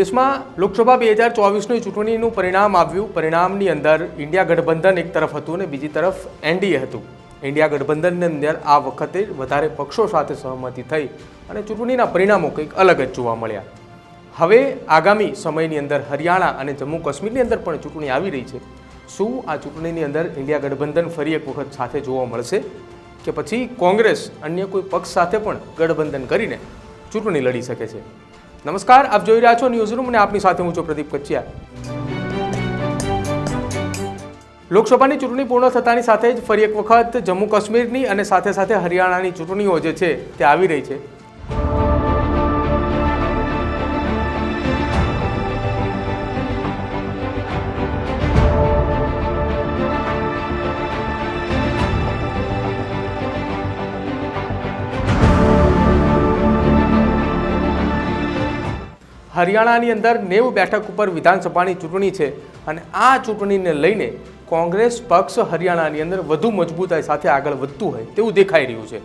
દેશમાં લોકસભા 2024ની ચૂંટણીનું પરિણામ આવ્યું। પરિણામની અંદર ઇન્ડિયા ગઠબંધન એક તરફ હતું અને બીજી તરફ એનડીએ હતું। ઇન્ડિયા ગઠબંધનની અંદર આ વખતે વધારે પક્ષો સાથે સહમતિ થઈ અને ચૂંટણીના પરિણામો કંઈક અલગ જ જોવા મળ્યા। હવે આગામી સમયની અંદર હરિયાણા અને જમ્મુ કાશ્મીરની અંદર પણ ચૂંટણી આવી રહી છે। શું આ ચૂંટણીની અંદર ઇન્ડિયા ગઠબંધન ફરી એક વખત સાથે જોવા મળશે કે પછી કોંગ્રેસ અન્ય કોઈ પક્ષ સાથે પણ ગઠબંધન કરીને ચૂંટણી લડી શકે છે? નમસ્કાર, આપ જોઈ રહ્યા છો ન્યૂઝરૂમ અને આપની સાથે હું છું પ્રદીપ કચ્છિયા। લોકસભાની ચૂંટણી પૂર્ણ થતાની સાથે જ ફરી એક વખત જમ્મુ કાશ્મીરની અને સાથે સાથે હરિયાણાની ચૂંટણીઓ જે છે તે આવી રહી છે। હરિયાણાની અંદર 90 બેઠક ઉપર વિધાનસભાની ચૂંટણી છે અને આ ચૂંટણીને લઈને કોંગ્રેસ પક્ષ હરિયાણાની અંદર વધુ મજબૂતાઈ સાથે આગળ વધતું હોય તેવું દેખાઈ રહ્યું છે।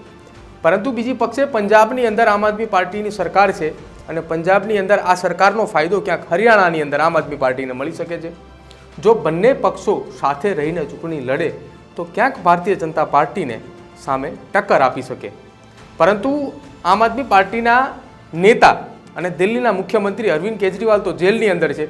પરંતુ બીજી પક્ષે પંજાબની અંદર આમ આદમી પાર્ટીની સરકાર છે અને પંજાબની અંદર આ સરકારનો ફાયદો ક્યાંક હરિયાણાની અંદર આમ આદમી પાર્ટીને મળી શકે છે। જો બંને પક્ષો સાથે રહીને ચૂંટણી લડે તો ક્યાંક ભારતીય જનતા પાર્ટીને સામે ટક્કર આપી શકે। પરંતુ આમ આદમી પાર્ટીના નેતા અને દિલ્હીના મુખ્યમંત્રી અરવિંદ કેજરીવાલ તો જેલની અંદર છે।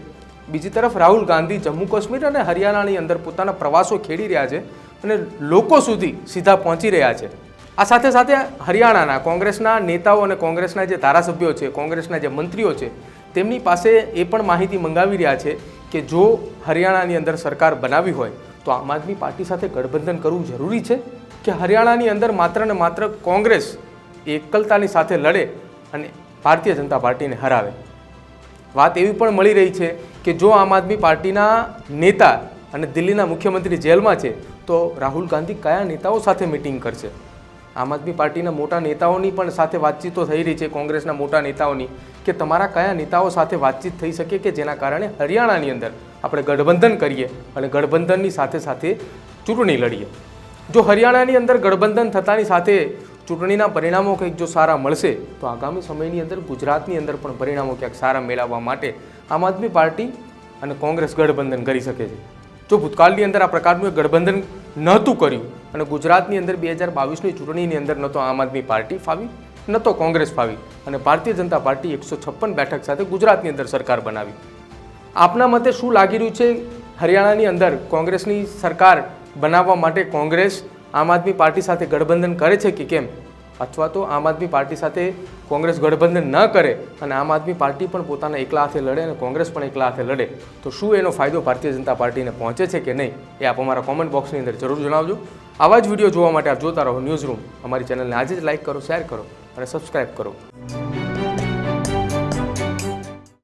બીજી તરફ રાહુલ ગાંધી જમ્મુ કાશ્મીર અને હરિયાણાની અંદર પોતાના પ્રવાસો ખેડી રહ્યા છે અને લોકો સુધી સીધા પહોંચી રહ્યા છે। આ સાથે સાથે હરિયાણાના કોંગ્રેસના નેતાઓ અને કોંગ્રેસના જે ધારાસભ્યો છે, કોંગ્રેસના જે મંત્રીઓ છે, તેમની પાસે એ પણ માહિતી મંગાવી રહ્યા છે કે જો હરિયાણાની અંદર સરકાર બનાવી હોય તો આમ આદમી પાર્ટી સાથે ગઠબંધન કરવું જરૂરી છે કે હરિયાણાની અંદર માત્ર ને માત્ર કોંગ્રેસ એકલતાની સાથે લડે અને ભારતીય જનતા પાર્ટીને હરાવે। વાત એવી પણ મળી રહી છે કે જો આમ આદમી પાર્ટીના નેતા અને દિલ્હીના મુખ્યમંત્રી જેલમાં છે તો રાહુલ ગાંધી કયા નેતાઓ સાથે મિટિંગ કરશે? આમ આદમી પાર્ટીના મોટા નેતાઓની પણ સાથે વાતચીતો થઈ રહી છે, કોંગ્રેસના મોટા નેતાઓની, કે તમારા કયા નેતાઓ સાથે વાતચીત થઈ શકે કે જેના કારણે હરિયાણાની અંદર આપણે ગઠબંધન કરીએ અને ગઠબંધનની સાથે સાથે ચૂંટણી લડીએ। જો હરિયાણાની અંદર ગઠબંધન થતાની સાથે ચૂંટણીના પરિણામો કંઈક જો સારા મળશે તો આગામી સમયની અંદર ગુજરાતની અંદર પણ પરિણામો ક્યાંક સારા મેળવવા માટે આમ આદમી પાર્ટી અને કોંગ્રેસ ગઠબંધન કરી શકે છે। જો ભૂતકાળની અંદર આ પ્રકારનું એક ગઠબંધન નહોતું કર્યું અને ગુજરાતની અંદર 2022ની ચૂંટણીની અંદર ન તો આમ આદમી પાર્ટી ફાવી ન તો કોંગ્રેસ ફાવી અને ભારતીય જનતા પાર્ટી 156 બેઠક સાથે ગુજરાતની અંદર સરકાર બનાવી। આપના મતે શું લાગી રહ્યું છે? હરિયાણાની અંદર કોંગ્રેસની સરકાર બનાવવા માટે કોંગ્રેસ આમ આદમી પાર્ટી સાથે ગઠબંધન કરે છે કે કેમ? અથવા તો આમ આદમી પાર્ટી સાથે કોંગ્રેસ ગઠબંધન ન કરે અને આમ આદમી પાર્ટી પણ પોતાના એકલા હાથે લડે અને કોંગ્રેસ પણ એકલા હાથે લડે તો શું એનો ફાયદો ભારતીય જનતા પાર્ટીને પહોંચે છે કે નહીં? એ આપ અમારા કોમેન્ટ બોક્સની અંદર જરૂર જણાવજો। આવા જ વિડીયો જોવા માટે આપ જોતા રહો ન્યૂઝરૂમ। અમારી ચેનલને આજે જ લાઇક કરો, શેર કરો અને સબસ્ક્રાઈબ કરો।